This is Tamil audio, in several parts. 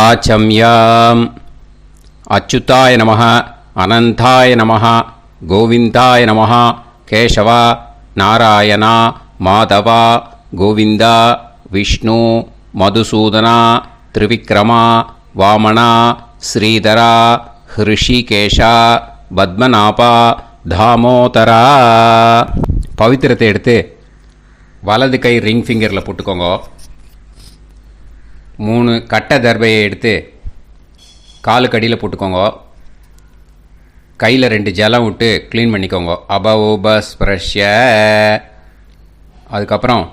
ஆச்சம்யாம். அச்சுதாய நமः, அனந்தாய நமः, கோவிந்தாய நமः, கேசவா, நாராயணா, மாதவா, கோவிந்தா, விஷ்ணு, மதுசூதனா, திரிவிக்ரமா, வாமனா, ஸ்ரீதரா, ஹிருஷிகேஷா, பத்மநாபா, தாமோதரா. பவித்திரத்தை எடுத்து வலது கை ரிங் ஃபிங்கரில் போட்டுக்கோங்க. 3 கட்டை தர்பையை எடுத்து காலுக்கடியில் போட்டுக்கோங்க. கையில் 2 ஜலம் விட்டு க்ளீன் பண்ணிக்கோங்க. அபௌபஸ்பிரஷ்ய. அதுக்கப்புறம்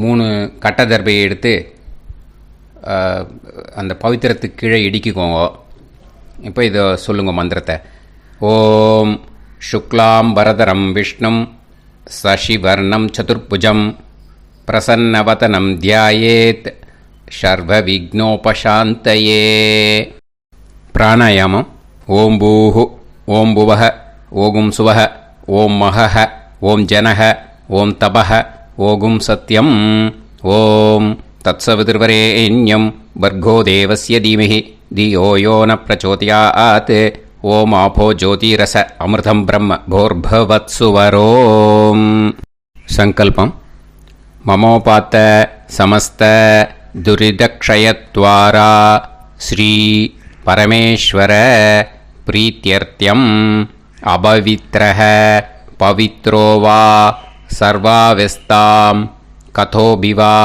3 கட்டை தர்பையை எடுத்து அந்த பவித்திரத்துக்கு கீழே இடிக்கிக்கோங்க. இப்போ இதை சொல்லுங்க மந்திரத்தை. ஓம் சுக்லாம் வரதரம் விஷ்ணும் சசிவர்ணம் சதுர்புஜம் பிரசன்னவதனம் தியாயேத் சர்வ விக்னோபசாந்தயே. பிராணாயாமம். ஓம் பூஹு, ஓம் புவஹ, ஓகும் சுவஹ, ஓம் மஹஹ, ஓம் ஜனஹ, ஓம் தபஹ, ஓகும் சத்யம். ஓம் தத்சவிதுர்வரேண்யம் பர்கோ தேவஸ்ய தீமஹி தியோ யோ ந பிரச்சோதயாத். ஓம் ஆபோ ஜோதிரச அமிர்தம் பிரம்ம போர்பவத்சுவரோம். சங்கல்பம். மமோபாத்த சமஸ்த துரிதக்ஷயத்வாரா ஸ்ரீ பரமேஸ்வர பிரீத்யர்த்தியம் அபவித்ரஹ பவித்ரோ வா சர்வாவஸ்தாம் கதோபிவா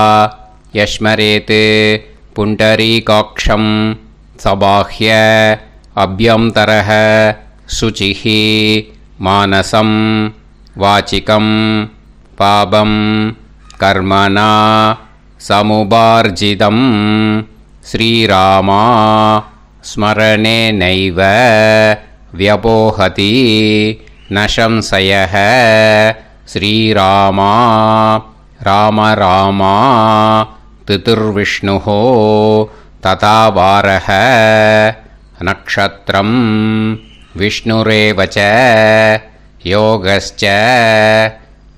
யஸ்மரேத் புண்டரீகாக்ஷம் சபாஹ்ய அப்யந்தரஹ சுசிஹ மானசம் வாசிகம் பாபம் கர்மணா சமுபார்ஜிதம் ஸ்ரீராமா ஸ்மரணேனைவ வ்யபோஹதி ந சம்சயः. ஸ்ரீராமா ராம ராமா திதிர்விஷ்ணுः ததா வாரः. நக்ஷத்ரம் விஷ்ணுரேவ ச யோகஸ்ச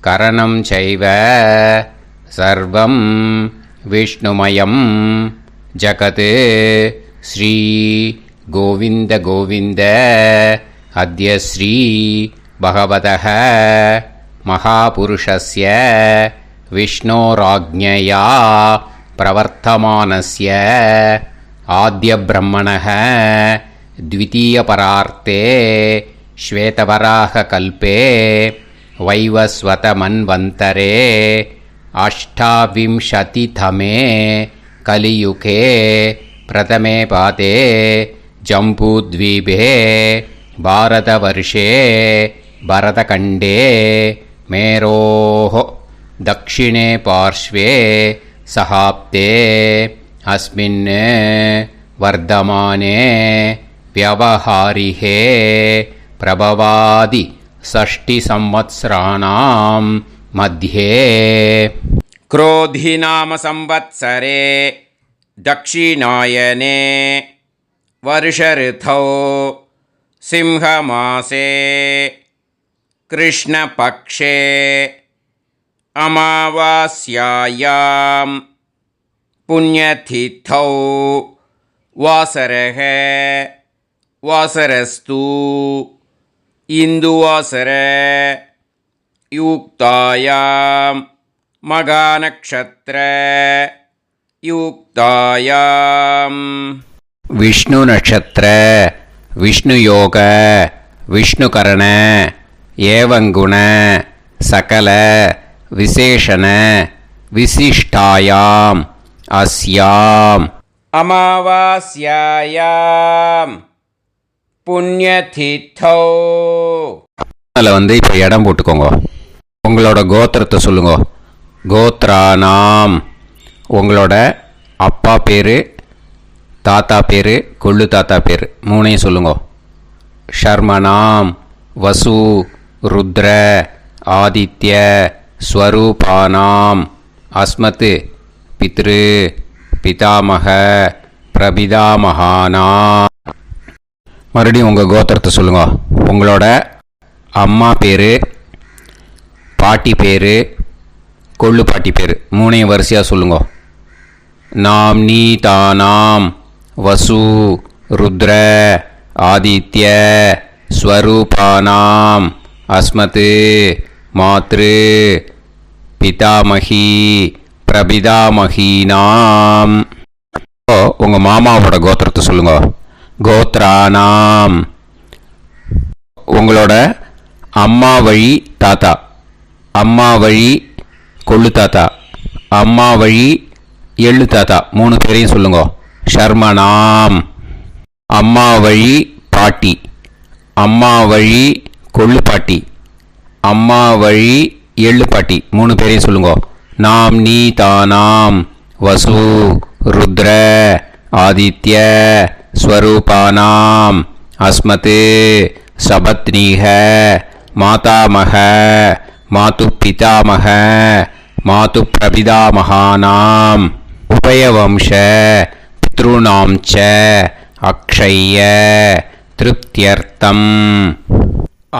கரணம் சைவ சர்வம் விஷ்ணுமயம் ஜகத். ஸ்ரீ கோவிந்த கோவிந்த அத்ய ஸ்ரீ பகவதः மகாபுருஷஸ்ய விஷ்ணோராஜ்ஞயா பிரவர்த்தமானஸ்ய ஆத்ய பிரம்மணः த்விதீயபரார்த்தே ஸ்வேதவராக கல்பே வைவஸ்வத மன்வந்தரே அஷ்டாவிம்சதிதமே கலியுகே பிரதமே பாதே ஜம்பூத்வீபே பாரதவர்ஷே பரதகண்டே மேரோः தக்ஷிணே பார்ஷ்வே சஹாப்தே அஸ்மின் வர்தமானே व्यवहारिहे प्रभवादि 6 संवत्सराणां मध्ये. क्रोधी नाम संवत्सरे दक्षिणायने वर्षऋतौ सिंहमासे कृष्णपक्षे अमावास्यायां पुण्यतिथौ वासरः वासरस्तु इन्दुवासर युक्तायां मघानक्षत्र युक्तायां विष्णु नक्षत्र विष्णु योग विष्णुकरण एवं गुण सकल विशेषण विशिष्टायां अस्याम् அமாவாஸ்யாயாம் புண்ணியதிதோ. அதில் இப்போ இடம் போட்டுக்கோங்க. உங்களோட கோத்திரத்தை சொல்லுங்க. கோத்ரானாம். உங்களோட அப்பா பேர், தாத்தா பேர், கொள்ளு தாத்தா பேர் 3ஐயும் சொல்லுங்க. ஷர்மனாம் வசு ருத்ர ஆதித்ய ஸ்வரூபானாம் அஸ்மத் பித்ரு பிதாமக பிரபிதாமகானா. மறுபடியும் உங்கள் கோத்திரத்தை சொல்லுங்கள். உங்களோட அம்மா பேர், பாட்டி பேர், கொள்ளு பாட்டி பேர் 3ஐயும் வரிசையாக சொல்லுங்க. நாம் நீ தானாம் வசு ருத்ர ஆதித்ய ஸ்வரூபானாம் அஸ்மத் மாத்ரு பிதாமகி பிரபிதாமகீனாம். உங்கள் மாமாவோட கோத்திரத்தை சொல்லுங்க. கோத்ரானாம். உங்களோட அம்மா வழி தாத்தா, அம்மா வழி கொள்ளு தாத்தா, அம்மா வழி எள்ளு தாத்தா 3 பேரையும் சொல்லுங்க. ஷர்மனாம். அம்மா வழி பாட்டி, அம்மா வழி கொள்ளு பாட்டி, அம்மா வழி எள்ளு பாட்டி 3 பேரையும் சொல்லுங்க. நாம் நீ தானாம் வசு ருத்ர ஆதித்ய ஸ்வரூபானாம் அஸ்மத் சபத்னீக மாதாமக மாது பிதாமக மாது பிரபிதாமகானாம் உபயவம்ச பித்ருணாம் ச அக்ஷய திருப்தியர்த்தம்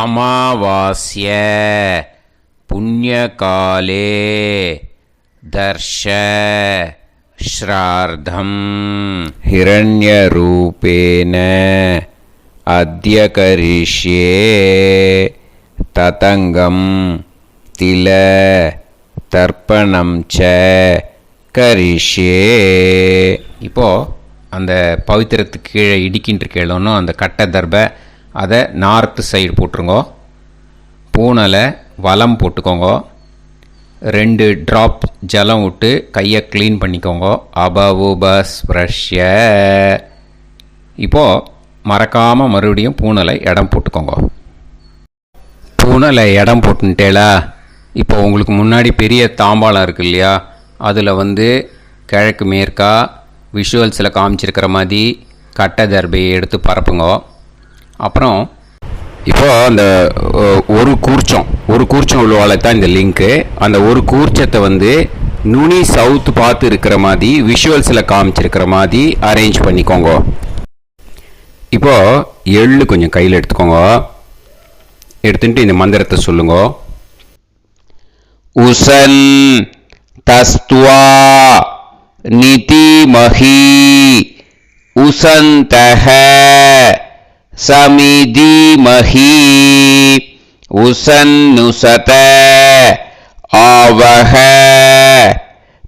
அமாவாஸ்ய புண்ணியகாலே தர்ஷ ஸ்ரார்த்தம் ஹிரண்யரூபேன அத்ய கரிஷ்யே ததங்கம் தில தர்ப்பணம் ச கரிஷ்யே. இப்போது அந்த பவித்திரத்துக்கு கீழே இடிக்கின்ற கேளோன்னு அந்த கட்டை தர்பை அதை நார்த்து சைடு போட்டுருங்கோ. பூனலை வலம் போட்டுக்கோங்க. 2 ட்ராப் ஜலம் விட்டு கையை க்ளீன் பண்ணிக்கோங்க. அபவுபஸ்ப்ரஷ்ய. இப்போது மறக்காமல் மறுபடியும் பூனலை இடம் போட்டுக்கோங்க. பூனலை இடம் போட்டுட்டேலா. இப்போ உங்களுக்கு முன்னாடி பெரிய தாம்பாளம் இருக்குது இல்லையா, அதில் கிழக்கு மேற்கா விஷுவல்ஸில் காமிச்சிருக்கிற மாதிரி கட்டை தர்பையை எடுத்து பரப்புங்க. அப்புறம் இப்போது அந்த ஒரு கூர்ச்சம் உள்ளவாளை தான் இந்த லிங்க்கு. அந்த ஒரு கூர்ச்சத்தை நுனி சவுத்து பார்த்து இருக்கிற மாதிரி விஷுவல்ஸில் காமிச்சிருக்கிற மாதிரி அரேஞ்ச் பண்ணிக்கோங்க. இப்போது எள்ளு கொஞ்சம் கையில் எடுத்துக்கோங்க. எடுத்துட்டு இந்த மந்திரத்தை சொல்லுங்க. உசன் தஸ்துவா நிதிமஹி உசந்தஹ சமிதிமஹி உசன்னுசத ஆவஹ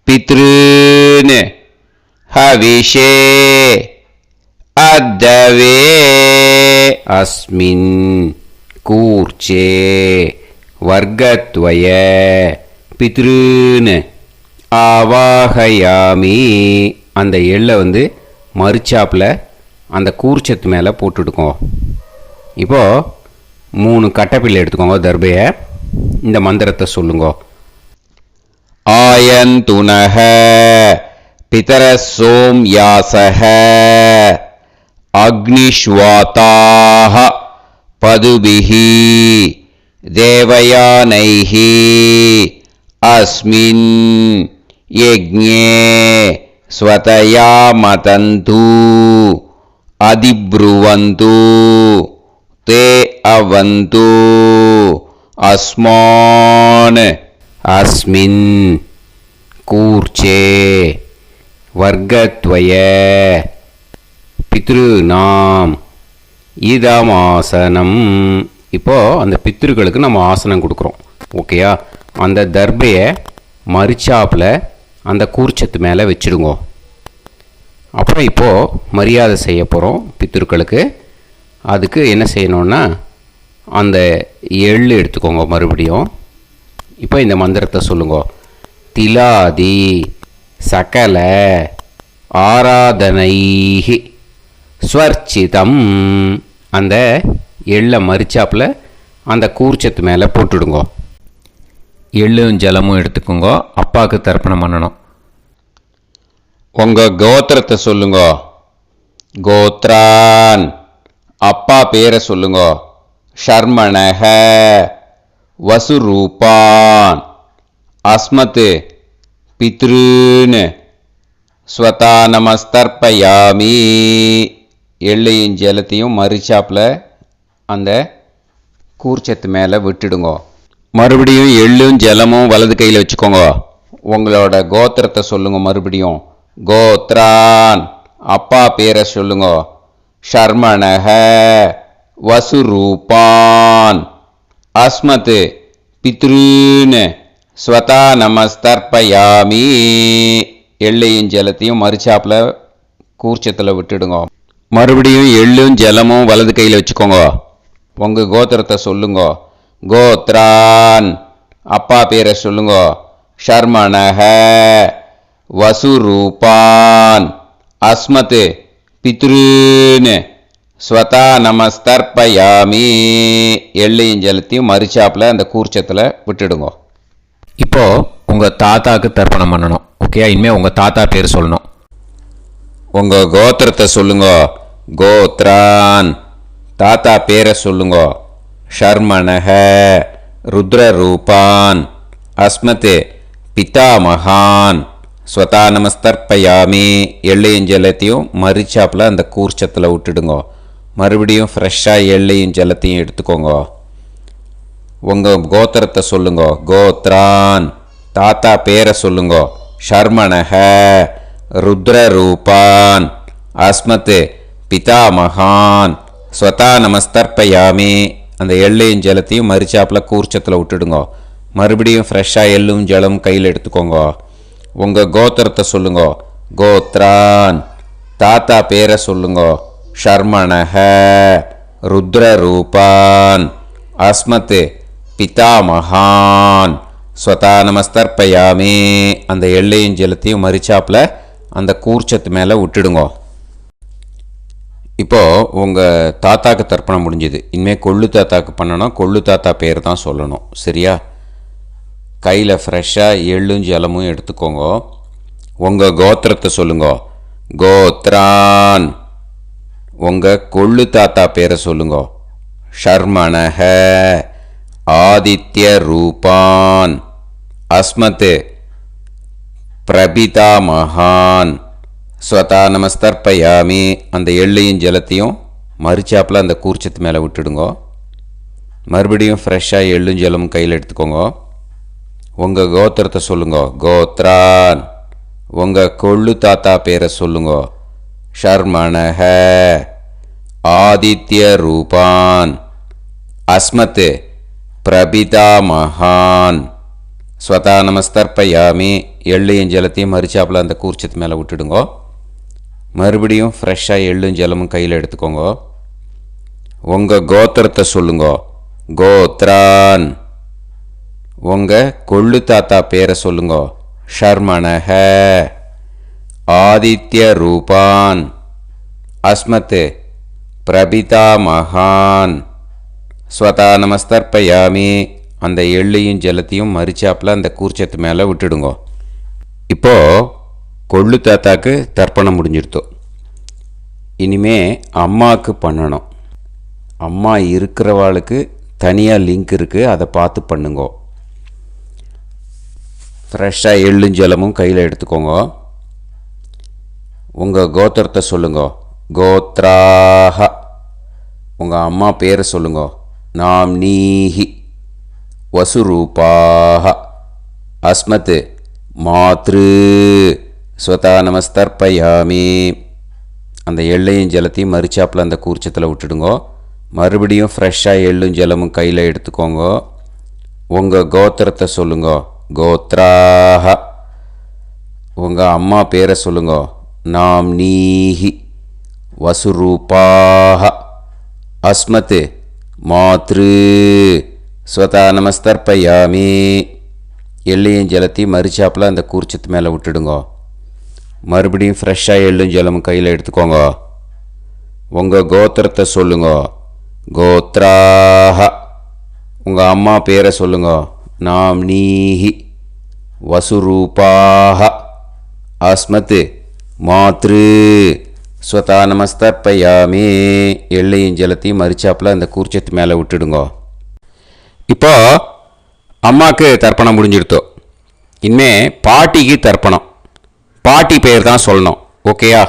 பித்ருன் ஹவிஷே அத்தவே அஸ்மின் கூர்ச்சே வர்க்கத்வய பித்ருன் ஆவாஹயாமி. அந்த எள்ளை மறுச்சாப்பில் அந்த கூர்ச்சத்து மேலே போட்டுடுக்கோங்க. இப்போது 3 கட்டைப்பிள்ளை எடுத்துக்கோங்க தர்பையை. இந்த மந்திரத்தை சொல்லுங்க. ஆயந்துனஹ பிதர சோம்யாசஹ அக்னிஷ்வாதாஹ பதுபிஹி தேவயானைஹி அஸ்மின் யஜ்ஞே ஸ்வதயா மதந்து அதிப்ருவந்து தே அவது அஸ்மான் அஸ்மின் கூர்ச்சே வர்க்கத்வய பித்ருநாம் இதமாசனம். இப்போது அந்த பித்ருக்களுக்கு நம்ம ஆசனம் கொடுக்குறோம். ஓகேயா? அந்த தர்பையை மறுச்சாப்பில் அந்த கூர்ச்சத்து மேலே வச்சுடுங்க. அப்புறம் இப்போது மரியாதை செய்ய போகிறோம் பித்ருக்களுக்கு. அதுக்கு என்ன செய்யணுன்னா அந்த எள்ளு எடுத்துக்கோங்க மறுபடியும். இப்போ இந்த மந்திரத்தை சொல்லுங்க. திலாதி சகல ஆராதனைஹி ஸ்வர்ச்சிதம். அந்த எள்ளை மரிச்சாப்பில் அந்த கூர்ச்சத்து மேலே போட்டுடுங்க. எள்ளும் ஜலமும் எடுத்துக்கோங்க. அப்பாவுக்கு தர்ப்பணம் பண்ணணும். உங்கள் கோத்திரத்தை சொல்லுங்க. கோத்ரான். அப்பா பேரை சொல்லுங்க. ஷர்மணஹ வசுரூபான் அஸ்மத் பித்ருன் ஸ்வதா நமஸ்தர்ப்பயாமி. எள்ளையும் ஜலத்தையும் மறுச்சாப்பில் அந்த கூர்ச்சத்து மேலே விட்டுடுங்க. மறுபடியும் எள்ளும் ஜலமும் வலது கையில் வச்சுக்கோங்க. உங்களோட கோத்திரத்தை சொல்லுங்க மறுபடியும். கோத்ரான். அப்பா பேரை சொல்லுங்க. ஷர்மணஹ வசுரூபான் அஸ்மத் பித்ருன் ஸ்வதா நமஸ்தர்ப்பயாமி. எள்ளையும் ஜலத்தையும் மறுச்சாப்பில் கூர்ச்சத்தில் விட்டுடுங்க. மறுபடியும் எள்ளும் ஜலமும் வலது கையில் வச்சுக்கோங்க. உங்கள் கோத்திரத்தை சொல்லுங்க. கோத்ரான் அப்பா பேரை சொல்லுங்க. ஷர்மணஹ வசுரூபான் அஸ்மத் பித்ருன் ஸ்வதா நமஸ்தர்ப்பயாமி. எள்ளையும் ஜலத்தையும் மறுச்சாப்பில் அந்த கூர்ச்சத்தில் விட்டுடுங்க. இப்போது உங்கள் தாத்தாவுக்கு தர்ப்பணம் பண்ணணும். ஓகே, இனிமேல் உங்கள் தாத்தா பேர் சொல்லணும். உங்கள் கோத்திரத்தை சொல்லுங்க. கோத்ரான் தாத்தா பேரை சொல்லுங்க. ஷர்மணஹ ருத்ரரூபான் அஸ்மத் பிதாமகான் ஸ்வதா நமஸ்தர்ப்பயாமி. எள்ளையும் ஜலத்தையும் மறிச்சாப்பில் அந்த கூர்ச்சத்தில் விட்டுடுங்க. மறுபடியும் ஃப்ரெஷ்ஷாக எள்ளையும் ஜலத்தையும் எடுத்துக்கோங்க. உங்கள் கோத்திரத்தை சொல்லுங்க. கோத்ரான் தாத்தா பேரை சொல்லுங்க. ஷர்மணஹ ருத்ரரூபான் அஸ்மத் பிதாமகான் ஸ்வதா நமஸ்தர்ப்பயாமி. அந்த எள்ளையும் ஜலத்தையும் மறிச்சாப்பில் கூர்ச்சத்தில் விட்டுடுங்க. மறுபடியும் ஃப்ரெஷ்ஷாக எள்ளும் ஜலம் கையில் எடுத்துக்கோங்க. உங்கள் கோத்திரத்தை சொல்லுங்க. கோத்ரான் தாத்தா பேரை சொல்லுங்க. ஷர்மணஹ ருத்ரரூபான் அஸ்மத் பிதாமகான் ஸ்வதா நமஸ்தர்ப்பயாமி. அந்த எள்ளையும் ஜலத்தையும் மறிச்சாப்பில் அந்த கூர்ச்சத்து மேலே விட்டுடுங்க. இப்போது உங்கள் தாத்தாக்கு தர்ப்பணம் முடிஞ்சுது. இனிமேல் கொள்ளு தாத்தாக்கு பண்ணணும். கொள்ளு தாத்தா பேர் தான் சொல்லணும். சரியா? கையில் ஃப்ரெஷ்ஷாக எள்ளும் ஜலமும் எடுத்துக்கோங்க. உங்கள் கோத்திரத்தை சொல்லுங்க. கோத்ரான் உங்கள் கொள்ளு தாத்தா பேரை சொல்லுங்க. ஷர்மணஹ ஆதித்ய ரூபான் அஸ்மத் பிரபிதாமகான் ஸ்வதா நமஸ்தர்ப்பயாமி. அந்த எள்ளையும் ஜலத்தையும் மறிச்சாப்பில் அந்த கூர்ச்சத்து மேலே விட்டுடுங்க. மறுபடியும் ஃப்ரெஷ்ஷாக எள்ளும் ஜலமும் கையில் எடுத்துக்கோங்க. உங்கள் கோத்திரத்தை சொல்லுங்க. கோத்ரான் உங்கள் கொள்ளு தாத்தா பேரை சொல்லுங்க. ஷர்மணஹ ஆதித்ய ரூபான் அஸ்மத் பிரபிதாமகான் ஸ்வதா நமஸ்தர்ப்பயாமி. எள்ளையும் ஜலத்தையும் மறிச்சாப்பில் அந்த கூர்ச்சத்து மேலே விட்டுடுங்க. மறுபடியும் ஃப்ரெஷ்ஷாக எள்ளும் ஜலமும் கையில் எடுத்துக்கோங்க. உங்கள் கோத்திரத்தை சொல்லுங்க. கோத்ரான் உங்கள் கொள்ளு தாத்தா பேரை சொல்லுங்க. ஷர்மணஹ ஆதித்ய ரூபான் அஸ்மத் பிரபிதாமகான் ஸ்வதா நமஸ்தர்ப்பயாமி. அந்த எள்ளையும் ஜலத்தையும் மறிச்சாப்பில் அந்த கூர்ச்சத்து மேலே விட்டுடுங்க. இப்போது கொள்ளு தாத்தாக்கு தர்ப்பணம் முடிஞ்சிருத்தோம். இனிமே அம்மாவுக்கு பண்ணணும். அம்மா இருக்கிறவாளுக்கு தனியாக லிங்க் இருக்குது, அதை பார்த்து பண்ணுங்க. ஃப்ரெஷ்ஷாக எள்ளும் ஜலமும் கையில் எடுத்துக்கோங்க. உங்கள் கோத்திரத்தை சொல்லுங்க. கோத்ராஹ உங்கள் அம்மா பேரை சொல்லுங்க. நாம்னீஹி வசுரூபாஹ அஸ்மத் மாத்ரு ஸ்வதா நமஸ்தர்ப்பயாமி. அந்த எள்ளையும் ஜலத்தையும் மறிச்சாப்பில் அந்த கூர்ச்சத்தில் விட்டுடுங்க. மறுபடியும் ஃப்ரெஷ்ஷாக எள்ளும் ஜலமும் கையில் எடுத்துக்கோங்க. உங்கள் கோத்திரத்தை சொல்லுங்க. கோத்ராஹ உங்கள் அம்மா பேரை சொல்லுங்க. நாம்னீஹி வசுரூபாஹ அஸ்மத் மாத்ரு ஸ்வதா நமஸ்தர்ப்பயாமி. எள்ளையும் ஜலத்தையும் மறிச்சாப்பில் அந்த கூர்ச்சத்து மேலே விட்டுடுங்க. மறுபடியும் ஃப்ரெஷ்ஷாக எள்ளும் ஜலமும் கையில் எடுத்துக்கோங்க. உங்கள் கோத்திரத்தை சொல்லுங்க. கோத்ராஹ உங்கள் அம்மா பேரை சொல்லுங்க. நாம்னீஹி வசுரூபாஹ அஸ்மத் மாத்ரு ஸ்வதா நமஸ்தர்ப்பயாமி. எள்ளையும் ஜலத்தையும் மறிச்சாப்பில் அந்த கூர்ச்சத்து மேலே விட்டுடுங்க. இப்போ அம்மாவுக்கு தர்ப்பணம் முடிஞ்சிடுத்தோம். இனிமே பாட்டிக்கு தர்ப்பணம். பாட்டி பேர் தான் சொல்லணும். ஓகேயா?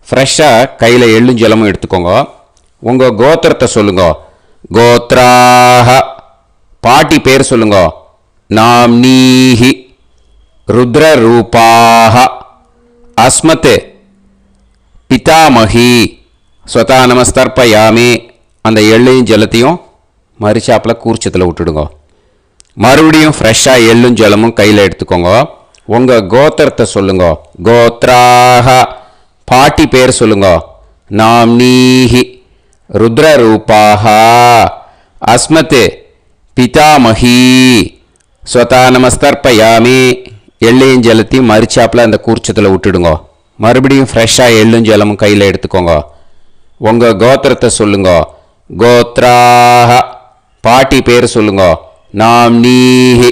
ஃப்ரெஷ்ஷாக கையில் எள்ளும் ஜலமும் எடுத்துக்கோங்க. உங்கள் கோத்திரத்தை சொல்லுங்க. கோத்ராஹ பாட்டி பேர் சொல்லுங்க. நாம்னீஹி ருத்ரரூபாஹ அஸ்மத் பிதாமகி ஸ்வதா நமஸ்தர்ப்பயாமி அந்த எள்ளையும் ஜலத்தையும் மரிச்சாப்பில் கூர்ச்சத்தில் விட்டுடுங்க. மறுபடியும் ஃப்ரெஷ்ஷாக எள்ளும் ஜலமும் கையில் எடுத்துக்கோங்க. உங்கள் கோத்திரத்தை சொல்லுங்க. கோத்ராக பாட்டி பேர் சொல்லுங்க. நாம்னீஹி ருத்ரரூபாக அஸ்மத் பிதாமகி ஸ்வதா நமஸ்தர்ப்பயாமி எள்ளையும் ஜலத்தையும் மரிச்சாப்பில் அந்த கூர்ச்சத்தில் விட்டுடுங்க. மறுபடியும் ஃப்ரெஷ்ஷாக எள்ளும் ஜலமும் கையில் எடுத்துக்கோங்க. உங்கள் கோத்திரத்தை சொல்லுங்க. கோத்ராக பாட்டி பேர் சொல்லுங்க. நாம்னீஹி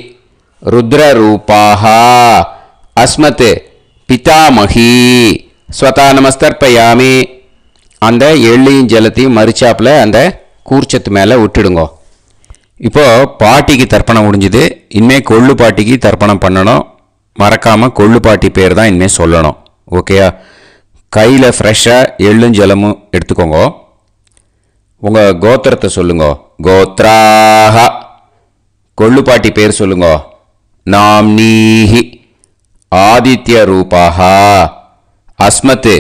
ருத்ரரூபாக அஸ்மத் பிதாமகி ஸ்வதா நமஸ்தர்ப்பயாமி அந்த எள்ளையும் ஜலத்தையும் மரிச்சாப்பில் அந்த கூர்ச்சத்து மேலே விட்டுடுங்க. இப்போது பாட்டிக்கு தர்ப்பணம் முடிஞ்சுது. இனிமேல் கொள்ளு பாட்டிக்கு தர்ப்பணம் பண்ணணும். மறக்காமல் கொள்ளு பாட்டி பேர் தான் இனிமேல் சொல்லணும். ஓகேயா? கையில் ஃப்ரெஷ்ஷாக எள்ளும் ஜலமும் எடுத்துக்கோங்க. உங்கள் கோத்திரத்தை சொல்லுங்க. கோத்ராக கொள்ளு பாட்டி பேர் சொல்லுங்க. நாம்னீஹி ஆதித்ய ரூபாக அஸ்மத்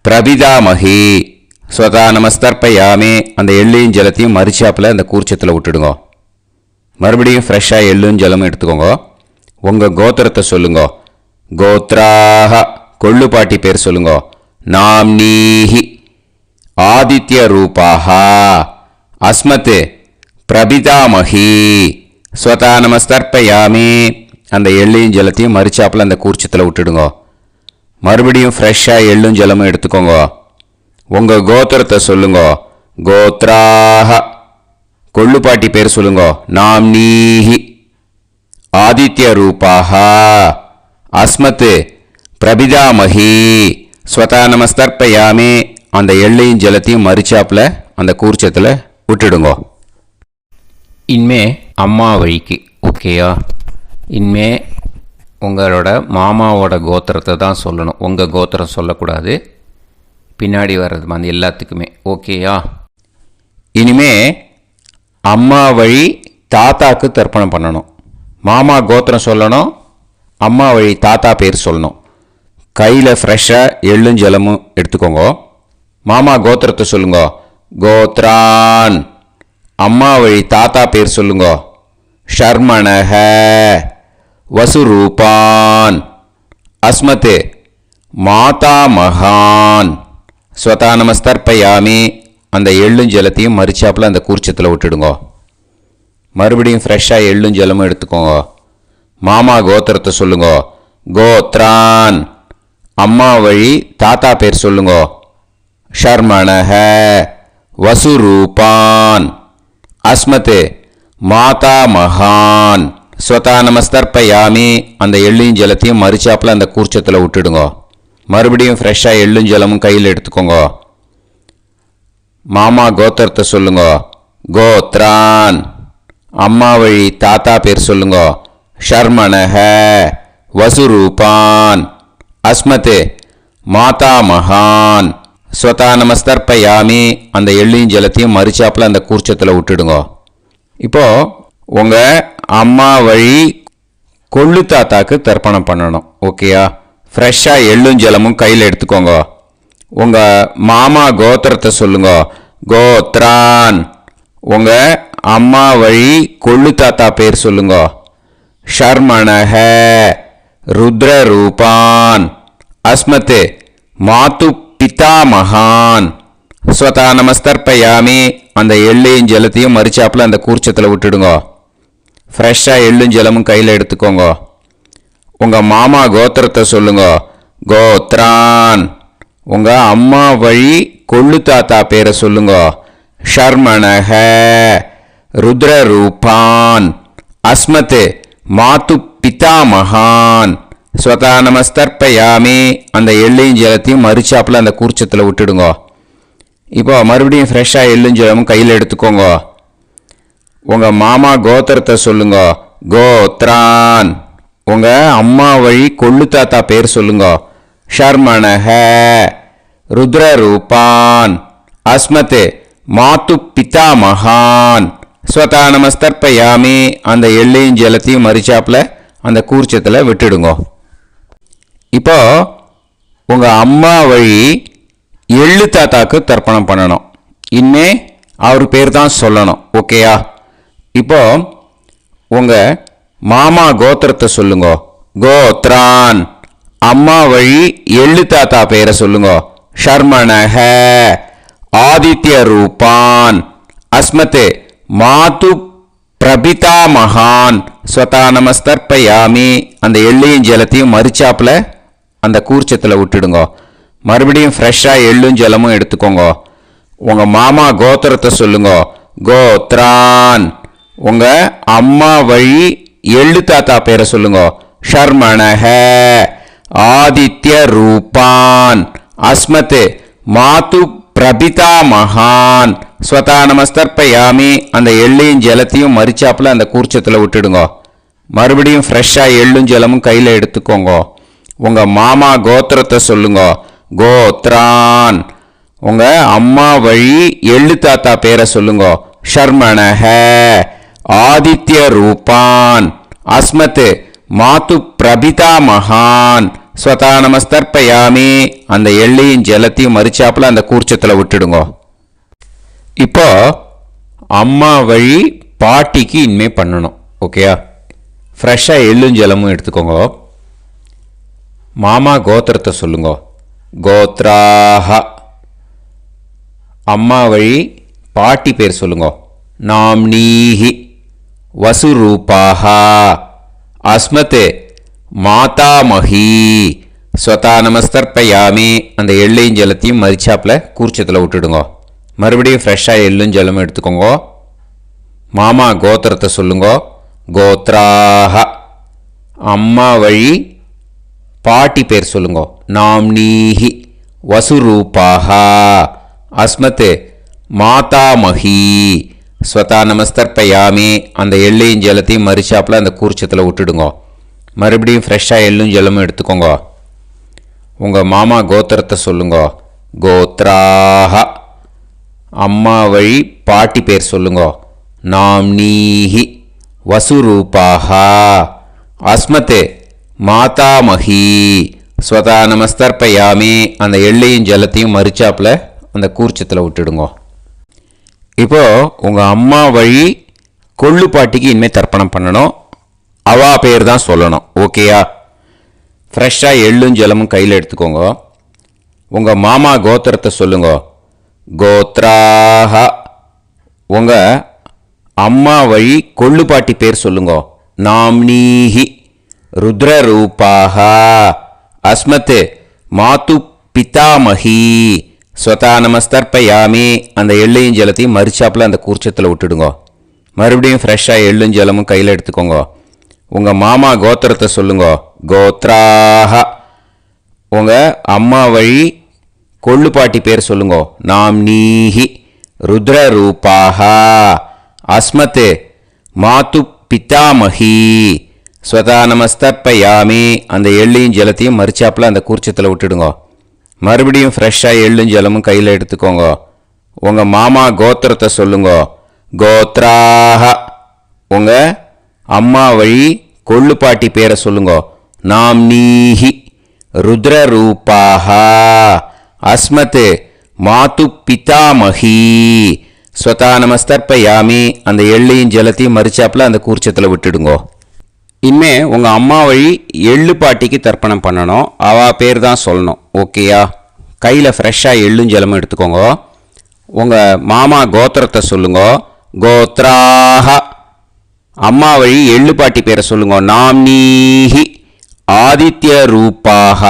பிரபிதாமகி ஸ்வதா நமஸ்தர்ப்பயாமி அந்த எள்ளையும் ஜலத்தையும் மரிச்சாப்பில் அந்த கூர்ச்சத்தில் விட்டுடுங்க. மறுபடியும் ஃப்ரெஷ்ஷாக எள்ளும் ஜலமும் எடுத்துக்கோங்க. உங்கள் கோத்திரத்தை சொல்லுங்க. கோத்ராக கொள்ளு பாட்டி பேர் சொல்லுங்க. நாம்னீஹி ஆதித்ய ரூபாக அஸ்மத் பிரபிதாமகி ஸ்வதா நமஸ்தர்ப்பயாமி அந்த எள்ளையும் ஜலத்தையும் மரிச்சாப்பில் அந்த கூர்ச்சத்தில் விட்டுடுங்க. மறுபடியும் ஃப்ரெஷ்ஷாக எள்ளும் ஜலமும் எடுத்துக்கோங்க. உங்கள் கோத்திரத்தை சொல்லுங்க. கோத்ராக கொள்ளு பாட்டி பேர் சொல்லுங்க. நாம்னீஹி ஆதித்ய ரூபாக அஸ்மத் பிரபிதாமகி ஸ்வதா நமஸ்தர்ப்பயாமி அந்த எள்ளையும் ஜலத்தையும் மரிச்சாப்பில் அந்த கூர்ச்சத்தில் விட்டுடுங்க. இனிமே அம்மா வழிக்கு. ஓகேயா? இனிமே உங்களோட மாமாவோட கோத்திரத்தை தான் சொல்லணும். உங்கள் கோத்திரம் சொல்லக்கூடாது. பின்னாடி வர்றது வந்து எல்லாத்துக்குமே. ஓகேயா? இனிமே அம்மா வழி தாத்தாக்கு தர்ப்பணம் பண்ணணும். மாமா கோத்திரம் சொல்லணும். அம்மா வழி தாத்தா பேர் சொல்லணும். கையில் ஃப்ரெஷ்ஷாக எள்ளும் ஜலமும் எடுத்துக்கோங்க. மாமா கோத்திரத்தை சொல்லுங்க. கோத்ரான் அம்மா வழி தாத்தா பேர் சொல்லுங்க. ஷர்மணஹ வசுரூபான் அஸ்மத் மாதாமகான் ஸ்வதா நமஸ்தர்ப்பயாமி அந்த எள்ளும் ஜலத்தையும் மரிச்சாப்பில் அந்த கூர்ச்சத்தில் விட்டுடுங்க. மறுபடியும் ஃப்ரெஷ்ஷாக எள்ளும் ஜலமும் எடுத்துக்கோங்க. மாமா கோத்திரத்தை சொல்லுங்க. கோத்ரான் அம்மா வழி தாத்தா பேர் சொல்லுங்க. ஷர்மணஹ வசுரூபான் அஸ்மத் மாதாமகான் ஸ்வதா நமஸ்தர்ப்பயாமி அந்த எள்ளையும் ஜலத்தையும் மரிச்சாப்பில் அந்த கூர்ச்சத்தில் விட்டுடுங்க. மறுபடியும் ஃப்ரெஷ்ஷாக எள்ளும் ஜலமும் கையில் எடுத்துக்கோங்க. மாமா கோத்திரத்தை சொல்லுங்க. கோத்ரான் அம்மா வழி தாத்தா பேர் சொல்லுங்க. ஷர்மணஹ வசுரூபான் அஸ்மத் மாதாமகான் ஸ்வதா நமஸ்தர்ப்பயாமி அந்த எள்ளையும் ஜலத்தையும் மரிச்சாப்பில் அந்த கூர்ச்சத்தில் விட்டுடுங்க. இப்போது உங்கள் அம்மா வழி கொள்ளு தாத்தாக்கு தர்ப்பணம் பண்ணணும். ஓகேயா? ஃப்ரெஷ்ஷாக எள்ளும் ஜலமும் கையில் எடுத்துக்கோங்க. உங்கள் மாமா கோத்திரத்தை சொல்லுங்க. கோத்ரான் உங்கள் அம்மா வழி கொள்ளு தாத்தா பேர் சொல்லுங்க. ஷர்மணஹ ருத்ரரூபான் அஸ்மத் மாது பிதாமகான் ஸ்வதா நமஸ்தர்ப்பயாமி அந்த எள்ளையும் ஜலத்தையும் மரிச்சாப்பில் அந்த கூர்ச்சத்தில் விட்டுடுங்க. ஃப்ரெஷ்ஷாக எள்ளும் ஜலமும் கையில் எடுத்துக்கோங்க. உங்கள் மாமா கோத்திரத்தை சொல்லுங்க. கோத்ரான் உங்கள் அம்மா வழி கொள்ளு தாத்தா பேரை சொல்லுங்க. ஷர்மணஹ ருத்ரரூபான் அஸ்மத் மாது பிதாமகான் ஸ்வதா நமஸ்தர்ப்பயாமி அந்த எள்ளையும் ஜலத்தையும் மரிச்சாப்பில் அந்த கூர்ச்சத்தில் விட்டுடுங்க. இப்போ மறுபடியும் ஃப்ரெஷ்ஷாக எள்ளும் ஜலமும் கையில் எடுத்துக்கோங்க. உங்கள் மாமா கோத்திரத்தை சொல்லுங்க. கோத்ரான் உங்கள் அம்மா வழி கொள்ளு தாத்தா பேர் சொல்லுங்க. ஷர்மணஹ ருத்ரரூபான் அஸ்மத் மாது பிதாமகான் ஸ்வதா நமஸ்தர்ப்பயாமி அந்த எள்ளையும் ஜலத்தையும் மரிச்சாப்பில் அந்த கூர்ச்சத்தில் விட்டுடுங்க. இப்போ உங்கள் அம்மா வழி எள்ளு தாத்தாக்கு தர்ப்பணம் பண்ணணும். இனிமே அவர் பேர் தான் சொல்லணும். ஓகேயா? இப்போ உங்கள் மாமா கோத்திரத்தை சொல்லுங்க. கோத்ரான். அம்மா வழி எள்ளு தாத்தா பேரை சொல்லுங்க. ஷர்மணஹ. ஆதித்ய ரூபான். அஸ்மத் மாது பிரபிதா மகான் ஸ்வதா நமஸ்தர்ப்பயாமி. அந்த எள்ளையும் ஜலத்தையும் மறிச்சாப்பில் அந்த கூர்ச்சத்தில் விட்டுடுங்க. மறுபடியும் ஃப்ரெஷ்ஷாக எள்ளும் ஜலமும் எடுத்துக்கோங்க. உங்கள் மாமா கோத்திரத்தை சொல்லுங்க. கோத்ரான். உங்கள் அம்மா வழி எள்ளு தாத்தா பேரை சொல்லுங்க. ஷர்மணஹ. ஆதித்ய ரூபான். அஸ்மத் மாது பிரபிதா மகான் ஸ்வதா நமஸ்தர்ப்பயாமி. அந்த எள்ளையும் ஜலத்தையும் மறிச்சாப்பில் அந்த கூர்ச்சத்தில் விட்டுடுங்க. மறுபடியும் ஃப்ரெஷ்ஷாக எள்ளும் ஜலமும் கையில் எடுத்துக்கோங்க. உங்கள் மாமா கோத்திரத்தை சொல்லுங்க. கோத்ரான். உங்கள் அம்மா வழி எள்ளு தாத்தா பேரை சொல்லுங்க. ஷர்மணஹ. ஆதித்ய ரூபான். அஸ்மத் மாது பிரபிதா மகான் ஸ்வதா நமஸ்தர்ப்பயாமி. அந்த எள்ளையும் ஜலத்தையும் மறிச்சாப்பில் அந்த கூர்ச்சத்தில் விட்டுடுங்க. இப்போ அம்மா வழி பாட்டிக்கு இனிமே பண்ணணும். ஓகேயா? ஃப்ரெஷ்ஷாக எள்ளும் ஜலமும் எடுத்துக்கோங்க. மாமா கோத்திரத்தை சொல்லுங்க. கோத்ராஹ. அம்மா வழி பாட்டி பேர் சொல்லுங்க. நாம்னீஹி. வசுரூபாஹ. அஸ்மத் மாதாமஹி ஸ்வதா நமஸ்தர்ப்பயாமி. அந்த எள்ளையும் ஜலத்தையும் மறிச்சாப்பில் கூர்ச்சத்தில் விட்டுடுங்க. மறுபடியும் ஃப்ரெஷ்ஷாக எள்ளும் ஜலமும் எடுத்துக்கோங்க. மாமா கோத்திரத்தை சொல்லுங்க. கோத்ராஹ. அம்மா வழி பாட்டி பேர் சொல்லுங்க. நாம்னீஹி. வசுரூபாஹ. அஸ்மத் மாதாமஹி ஸ்வதா நமஸ்தர்ப்பயாமி. அந்த எள்ளையும் ஜலத்தையும் மறிச்சாப்பில் அந்த கூர்ச்சத்தில் விட்டுடுங்க. மறுபடியும் ஃப்ரெஷ்ஷாக எள்ளும் ஜலமும் எடுத்துக்கோங்க. உங்கள் மாமா கோத்திரத்தை சொல்லுங்க. கோத்ராஹ. அம்மா வழி பாட்டி பேர் சொல்லுங்க. நாம்னீஹி. வசுரூபாஹ. அஸ்மத் மாதாமஹி ஸ்வதா நமஸ்தர்ப்பயாமி. அந்த எள்ளையும் ஜலத்தையும் மறிச்சாப்பில் அந்த கூர்ச்சத்தில் விட்டுடுங்க. இப்போது உங்கள் அம்மா வழி கொள்ளு பாட்டிக்கு இனிமேல் தர்ப்பணம் பண்ணணும். அவா பேர் தான் சொல்லணும். ஓகேயா? ஃப்ரெஷ்ஷாக எள்ளும் ஜலமும் கையில் எடுத்துக்கோங்க. உங்கள் மாமா கோத்திரத்தை சொல்லுங்க. கோத்ராஹ. உங்கள் அம்மா வழி கொள்ளு பாட்டி பேர் சொல்லுங்க. நாம்னீஹி. ருத்ரரூபாஹ. அஸ்மத் மாது பிதாமஹி ஸ்வதா நமஸ்தர்ப்பயாமி. அந்த எள்ளையும் ஜலத்தையும் மறிச்சாப்பில் அந்த கூர்ச்சத்தில் விட்டுடுங்க. மறுபடியும் ஃப்ரெஷ்ஷாக எள்ளும் ஜலமும் கையில் எடுத்துக்கோங்க. உங்கள் மாமா கோத்திரத்தை சொல்லுங்க. கோத்ராஹ. உங்கள் அம்மா வழி கொள்ளு பாட்டி பேர் சொல்லுங்க. நாம்னீஹி. ருத்ரரூபாஹ. அஸ்மத் மாது பிதாமஹி ஸ்வதா நமஸ்தர்ப்பயாமி. அந்த எள்ளையும் ஜலத்தையும் மறிச்சாப்பில் அந்த கூர்ச்சத்தில் விட்டுடுங்க. மறுபடியும் ஃப்ரெஷ்ஷாக எள்ளும் ஜலமும் கையில் எடுத்துக்கோங்க. உங்கள் மாமா கோத்திரத்தை சொல்லுங்க. கோத்ராஹ. உங்கள் அம்மா வழி கொள்ளு பாட்டி பேரை சொல்லுங்க. நாம்னீஹி. ருத்ரரூபாஹ. அஸ்மத் மாது பிதாமஹி ஸ்வதா நமஸ்தர்ப்பயாமி. அந்த எள்ளையும் ஜலத்தையும் மறிச்சாப்பில் அந்த கூர்ச்சத்தில் விட்டுடுங்க. இனிமே உங்கள் அம்மா வழி எள்ளு பாட்டிக்கு தர்ப்பணம் பண்ணணும். அவா பேர் தான் சொல்லணும். ஓகேயா? கையில் ஃப்ரெஷ்ஷாக எள்ளும் ஜலமும் எடுத்துக்கோங்க. உங்கள் மாமா கோத்திரத்தை சொல்லுங்க. கோத்ராஹ. அம்மா வழி எள்ளு பாட்டி பேரை சொல்லுங்க. நாம்னீஹி. ஆதித்ய ரூபாஹ.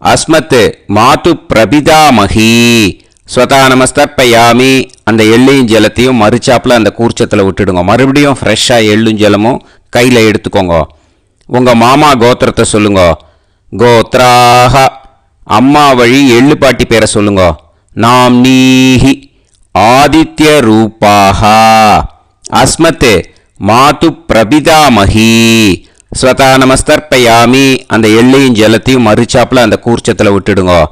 அஸ்மத் மாது பிரபிதாமஹி ஸ்வதா நமஸ்தர்ப்பயாமி. அந்த எள்ளையும் ஜலத்தையும் மறிச்சாப்பில் அந்த கூர்ச்சத்தில் விட்டுடுங்க. மறுபடியும் ஃப்ரெஷ்ஷாக எள்ளும் ஜலமும் கையில் எடுத்துக்கோங்க. உங்கள் மாமா கோத்திரத்தை சொல்லுங்க. கோத்ராஹ. அம்மா வழி எள்ளு பாட்டி பேரை சொல்லுங்க. நாம்னீஹி. ஆதித்ய ரூபாஹ. அஸ்மத் மாது பிரபிதாமஹி ஸ்வதா நமஸ்தர்ப்பயாமி. அந்த எள்ளையும் ஜலத்தையும் மறிச்சாப்பில் அந்த கூர்ச்சத்தில் விட்டுடுங்க.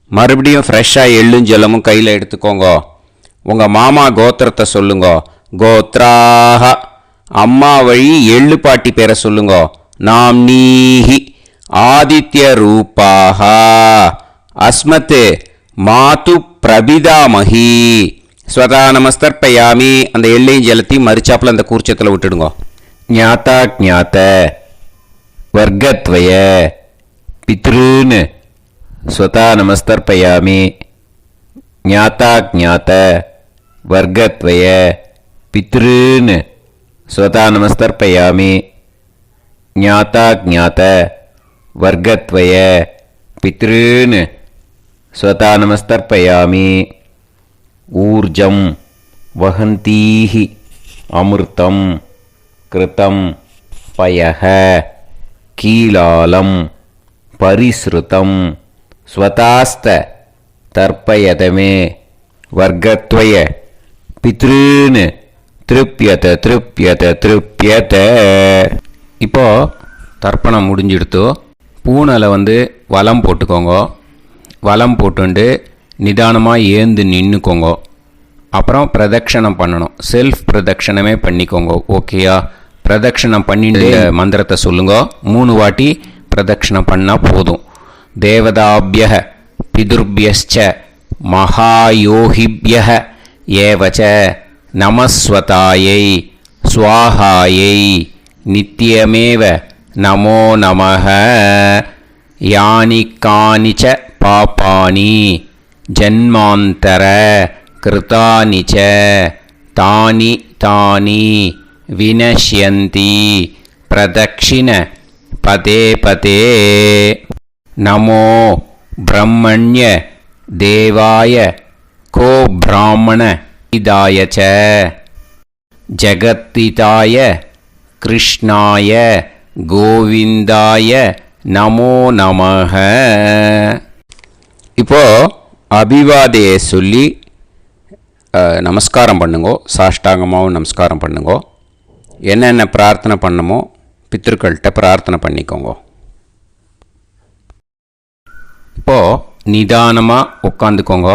மறுபடியும் ஃப்ரெஷ்ஷாக எள்ளும் ஜலமும் கையில் எடுத்துக்கோங்க. உங்கள் மாமா கோத்திரத்தை சொல்லுங்க. கோத்ராஹ. அம்மா வழி எள்ளு பாட்டி பேரை சொல்லுங்க. நாம்னீஹி. ஆதித்யரூபாः அஸ்மத் மாது பிரபிதாமஹி. ஸ்வதா நமஸ்தர்ப்பயாமி. அந்த எள்ளையும் ஜலத்தையும் மறிச்சாப்புல அந்த கூர்ச்சத்தில் விட்டுடுங்க. ஞாதா ஞாத வர்க்கத்வய பித்ருன் ஸ்வதா நமஸ்தர்ப்பயாமி. ஞாதா ஞாத வர்க்கத்வய பித்ருன் ஸ்வதா நமஸ்தர்ப்பயாமி. ஞாதா ஞாத வர்க்கத்வய பித்ருன் ஸ்வதா நமஸ்தர்ப்பயாமி. ஊர்ஜம் வஹந்தீஹி அமிர்தம் கிருதம் பயஹ கீலாலம் பரிஸ்ருதம் ஸ்வதாஸ்த தர்ப்பயதமே வர்க்கத்வய பித்ருன் திருப்யத திருப்யத திருப்யத. இப்போ தர்ப்பணம் முடிஞ்சிடுத்தோ பூனலை வலம் போட்டுக்கோங்க. வலம் போட்டுண்டு நிதானமாக ஏந்து நின்றுக்கோங்க. அப்புறம் பிரதட்சணம் பண்ணணும். செல்ஃப் பிரதட்சணமே பண்ணிக்கோங்க. ஓகேயா? பிரதட்சணம் பண்ணிட்டு மந்திரத்தை சொல்லுங்க. 3 வாட்டி பிரதட்சணம் பண்ணால் போதும். தேவதாபிய பிதுர்பியஸ்ச மகாயோகிபிய ஏவச்ச நமஸ்வதாயை ஸ்வாஹாயை நித்யமேவ நமோ நமஹ. யானி கானிச்ச பாபானி ஜன்மாந்தர கிருதானி ச தானி தானி வினஷ்யந்தி பிரதக்ஷிண பதே பதே. நமோ பிரம்மண்ய தேவாய கோ பிராமண இதாய ச ஜகத்திதாய கிருஷ்ணாய கோவிந்தாய நமோ நமஹ. இப்போ அபிவாதையை சொல்லி நமஸ்காரம் பண்ணுங்கோ. சாஷ்டாங்கமாகவும் நமஸ்காரம் பண்ணுங்கோ. என்னென்ன பிரார்த்தனை பண்ணமோ பித்ருக்கள்கிட்ட பிரார்த்தனை பண்ணிக்கோங்க. இப்போது நிதானமாக உட்காந்துக்கோங்க.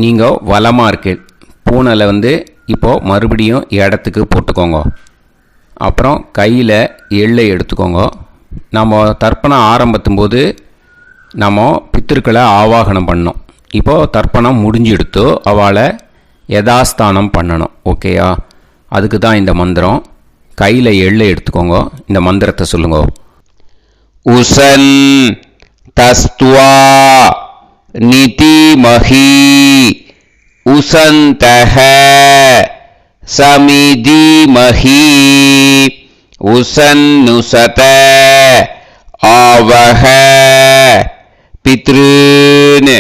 நீங்கள் வலமாக இருக்கு பூனலை இப்போது மறுபடியும் இடத்துக்கு போட்டுக்கோங்க. அப்புறம் கையில் எள்ளை எடுத்துக்கோங்க. நம்ம தர்ப்பணம் ஆரம்பித்தும் போது நம்ம பித்திருக்களை ஆவாகனம் பண்ணோம். இப்போது தர்ப்பணம் முடிஞ்செடுத்து அவளை யதாஸ்தானம் பண்ணணும். ஓகேயா? அதுக்கு தான் இந்த மந்திரம். கையில் எள்ளை எடுத்துக்கோங்க. இந்த மந்திரத்தை சொல்லுங்க. உசன் தஸ்துவா நிதிமஹி உசந்தஹ சமிதிமஹி உசன்னுசத ஆவஹ பித்ருன்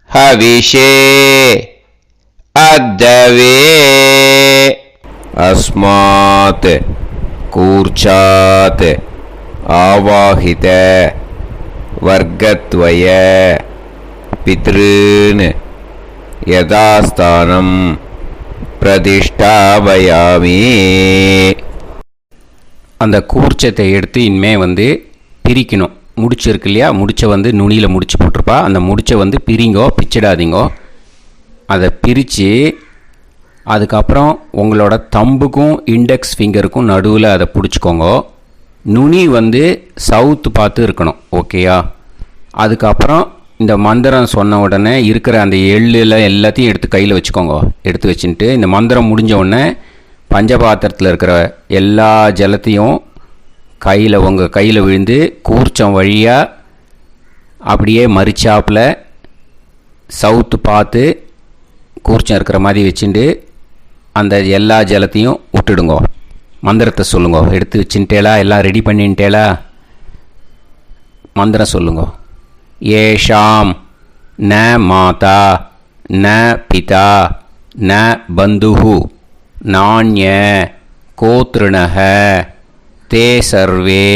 ஹவிஷே அத்தவே. அஸ்மாத் கூர்ச்சாத் ஆவாஹித வர்க்கத்வய பித்ருன் யதாஸ்தானம் பிரதிஷ்டாபயாமி. அந்த கூர்ச்சத்தை எடுத்து இனிமே பிரிக்கணும். முடிச்சு இருக்கு இல்லையா? முடிச்சை நுனியில் முடிச்சு போட்டிருப்பா. அந்த முடிச்சை பிரிங்கோ, பிச்சிடாதீங்கோ. அதை பிரித்து அதுக்கப்புறம் உங்களோட தம்புக்கும் இண்டெக்ஸ் ஃபிங்கருக்கும் நடுவில் அதை பிடிச்சிக்கோங்க. நுனி சவுத்து பார்த்து இருக்கணும். ஓகேயா? அதுக்கப்புறம் இந்த மந்திரம் சொன்ன உடனே இருக்கிற அந்த எள்ளில் எல்லாத்தையும் எடுத்து கையில் வச்சுக்கோங்க. எடுத்து வச்சுட்டு இந்த மந்திரம் முடிஞ்ச உடனே பஞ்சபாத்திரத்தில் இருக்கிற எல்லா ஜலத்தையும் உங்கள் கையில் விழுந்து கூர்ச்சம் வழியாக அப்படியே மறிச்சாப்பில் சவுத்து பார்த்து கூர்ச்சம் இருக்கிற மாதிரி வச்சுட்டு அந்த எல்லா ஜலத்தையும் விட்டுடுங்க. மந்திரத்தை சொல்லுங்க. எடுத்து வச்சுட்டேலா? எல்லாம் ரெடி பண்ணிட்டேலா? மந்திரம் சொல்லுங்க. ஏஷாம் ந மாதா ந பிதா ந பந்துஹு நாண்ய கோத்ருணஹ தே சர்வே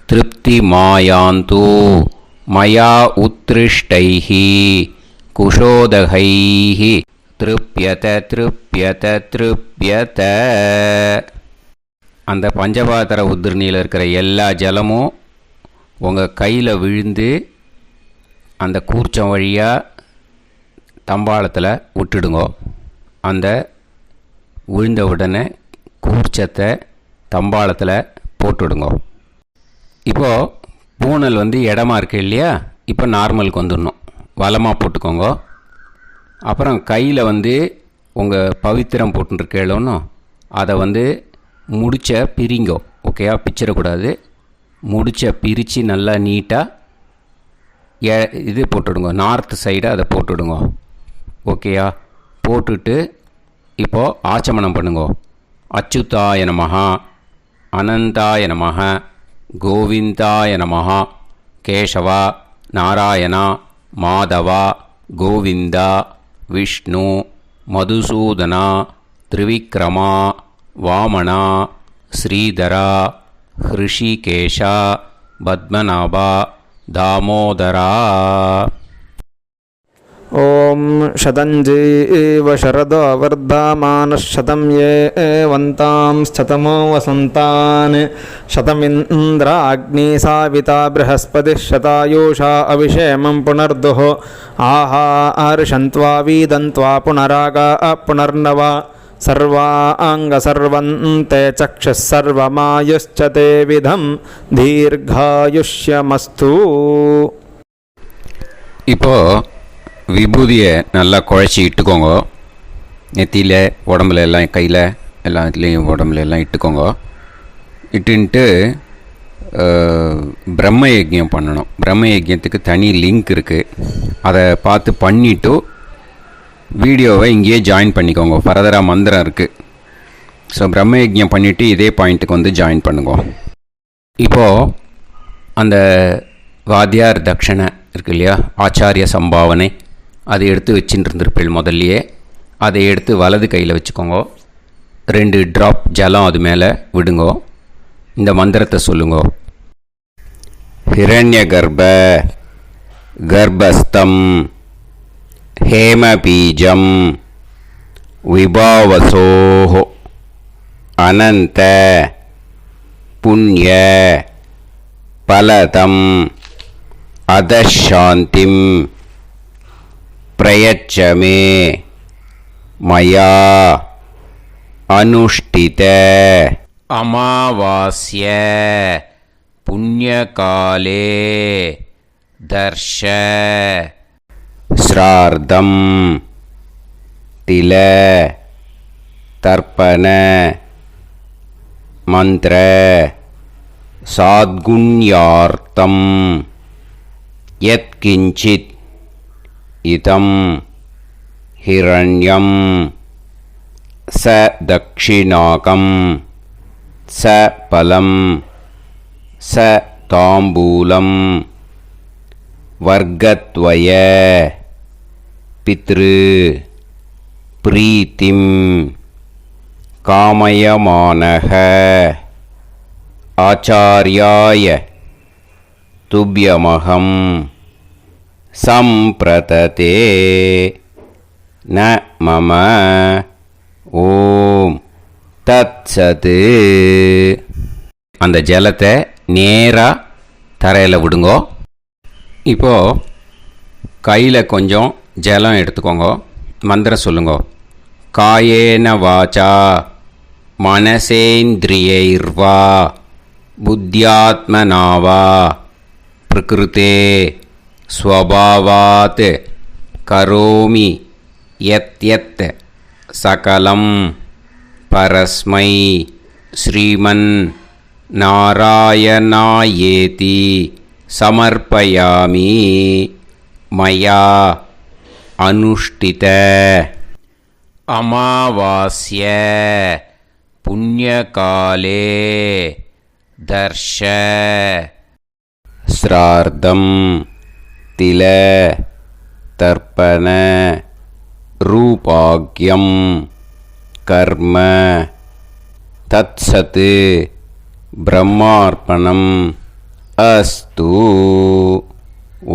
திருப்தி மாயாந்து மயா உத்ருஷ்டைஹி குஷோதகைஹி திருப்யத திருப்யத திருப்யத. அந்த பஞ்சபாத்திர உதிர்ணியில் இருக்கிற எல்லா ஜலமும் உங்கள் கையில் விழுந்து அந்த கூர்ச்சம் வழியாக தம்பாளத்தில் விட்டுடுங்க. அந்த விழுந்த உடனே கூர்ச்சத்தை தம்பாளத்தில் போட்டுடுங்க. இப்போது பூனல் வந்து இடமா இருக்கு இல்லையா, இப்போ நார்மலுக்கு வந்துடணும். வலமாக போட்டுக்கோங்க. அப்புறம் கையில் வந்து உங்கள் பவித்திரம் போட்டுருக்கேளோன்னு அதை வந்து முடிச்ச பிரிங்கோ. ஓகேயா, பிச்சிடக்கூடாது. முடிச்ச பிரித்து நல்லா நீட்டாக இது போட்டுடுங்க, நார்த் சைடு அதை போட்டுடுங்க. ஓகேயா, போட்டுட்டு இப்போது ஆச்சமனம் பண்ணுங்க. அச்சுதாய நமஹ, அனந்தாய நமஹ, கோவிந்தாய நமஹ, கேசவா, நாராயணா, மாதவா, கோவிந்தா, விஷ்ணு, மதுசூதனா, திரிவிக்ரமா, வாமனா, ஸ்ரீதரா, ஹிருஷிகேஷா, பத்மநாபா, தாமோதரா. ॐ शतञ्जीव शरदो वर्धमानः शतं ये एवन्तां शतमो वसन्तान् शतमिन्द्राग्नी साविता बृहस्पतिः शतायुषा अभिषेमं पुनर्दुः आहार्षन्त्वा वीदन्त्वा पुनरागा पुनर्नव सर्वाङ्गसर्वन्ते चक्षुः सर्वमायुश्च ते विधं दीर्घायुष्यमस्तु. இப்போது விபூதியை நல்லா குழச்சி இட்டுக்கோங்க. நெத்தியில், உடம்புல எல்லாம், கையில் எல்லாத்துலேயும் உடம்புல எல்லாம் இட்டுக்கோங்க. இட்டுன்ட்டு பிரம்ம யஜ்யம் பண்ணணும். பிரம்ம யஜ்யத்துக்கு தனி லிங்க் இருக்குது, அதை பார்த்து பண்ணிவிட்டு வீடியோவை இங்கேயே ஜாயின் பண்ணிக்கோங்க. ஃபர்தராக மந்திரம் இருக்குது. ஸோ பிரம்ம யஜ்யம் பண்ணிவிட்டு இதே பாயிண்ட்டுக்கு வந்து ஜாயின் பண்ணுங்க. இப்போது அந்த வாத்தியார் தட்சணை இருக்கு இல்லையா, ஆச்சாரிய சம்பாவனை, அதை எடுத்து வச்சுட்டு இருந்திருப்பேள் முதல்லையே. அதை எடுத்து வலது கையில் வச்சுக்கோங்க. 2 ட்ராப் ஜலம் அது மேலே விடுங்கோ. இந்த மந்திரத்தை சொல்லுங்க. ஹிரண்ய கர்ப்ப கர்ப்பஸ்தம் ஹேமபீஜம் விபாவசோஹோ அனந்த புண்ணிய பலதம் அதசாந்திம் பிரயச்சமே மயா அனுஷ்டித அமாவாஸ்ய புண்ணியகாலே தர்ஷ ஸ்ரார்த்தம் தில தர்ப்பண மந்திர சாத்குண்யார்த்தம் யத்கிஞ்சித் இதம் ஹிரண்யம் ச தக்ஷிணாகம் ச பலம் ச தாம்பூலம் வர்க்கத்வய பித்ரு பிரீத்திம் காமயமானஹ ஆச்சார்யாய துப்யமகம் சம்பிரததே ந மம ஓம் தத்சத். அந்த ஜலத்தை நேராக தரையில் விடுங்கோ. இப்போது கையில் கொஞ்சம் ஜலம் எடுத்துக்கோங்க. மந்திரம் சொல்லுங்க. காயேன வாச்சா மனசேந்திரியைர்வா புத்தியாத்மனாவா பிரகிருதே ஸ்வபாவாத் கரோமி யத் யத் சகலம் பரஸ்மை ஸ்ரீமன் நாராயணாயேதி சமர்ப்பயாமி மயா அனுஷ்டித அமாவாஸ்ய புண்ணியகாலே தர்ஷ ஸ்ரார்த்தம் தில தர்ப்பண ரூபாக்யம் கர்ம தத்சத் பிரம்மார்ப்பணம் அஸ்து.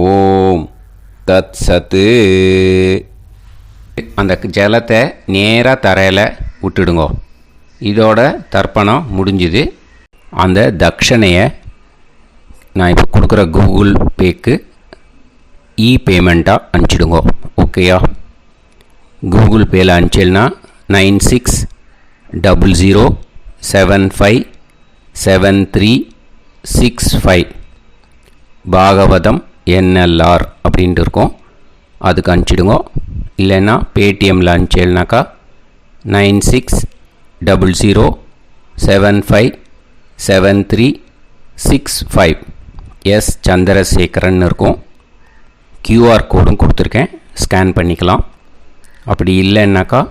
ஓம் தத்சத். அந்த ஜலத்தை நேராக தரையில் விட்டுடுங்கோ. இதோட தர்ப்பணம் முடிஞ்சுது. அந்த தட்சணையை நான் இப்போ கொடுக்குற கூகுள் பேக்கு பேமெண்ட்டாக அனுப்பிச்சிடுங்கோ. ஓகேயா, கூகுள் பேயில் அனுப்பிச்சில்னா 96007573 965 பாகவதம் என்எல்ஆர் அப்படின்ட்டு இருக்கும். அதுக்கு அனுப்பிச்சிடுங்க. இல்லைன்னா பேடிஎம்மில் அனுப்பிச்சேல்னாக்கா 9600757365 எஸ் சந்திரசேகரன் இருக்கும். கியூஆர் கோடும் கொடுத்துருக்கேன், ஸ்கேன் பண்ணிக்கலாம். அப்படி இல்லைன்னாக்கா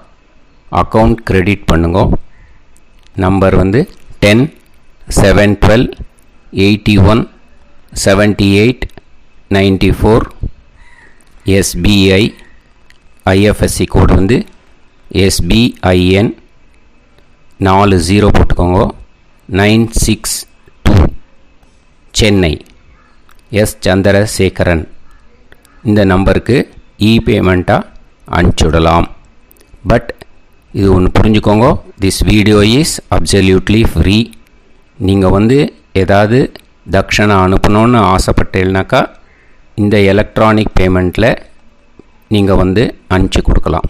அக்கௌண்ட் கிரெடிட் பண்ணுங்க. நம்பர் வந்து 10-7-12-81-78-94 எஸ்பிஐ. ஐஎஃப்எஸ்சி கோடு வந்து SBIN 40 போட்டுக்கோங்க. 962 சென்னை எஸ் சந்திரசேகரன். இந்த நம்பருக்கு இபேமெண்ட்டாக அனுப்பிச்சுடலாம். பட் இது ஒன்று புரிஞ்சுக்கோங்க, this video is absolutely free. நீங்கள் வந்து ஏதாவது தட்சணை அனுப்பணுன்னு ஆசைப்பட்டேன்னாக்கா இந்த எலக்ட்ரானிக் பேமெண்ட்டில் நீங்கள் வந்து அனுப்பிச்சி கொடுக்கலாம்.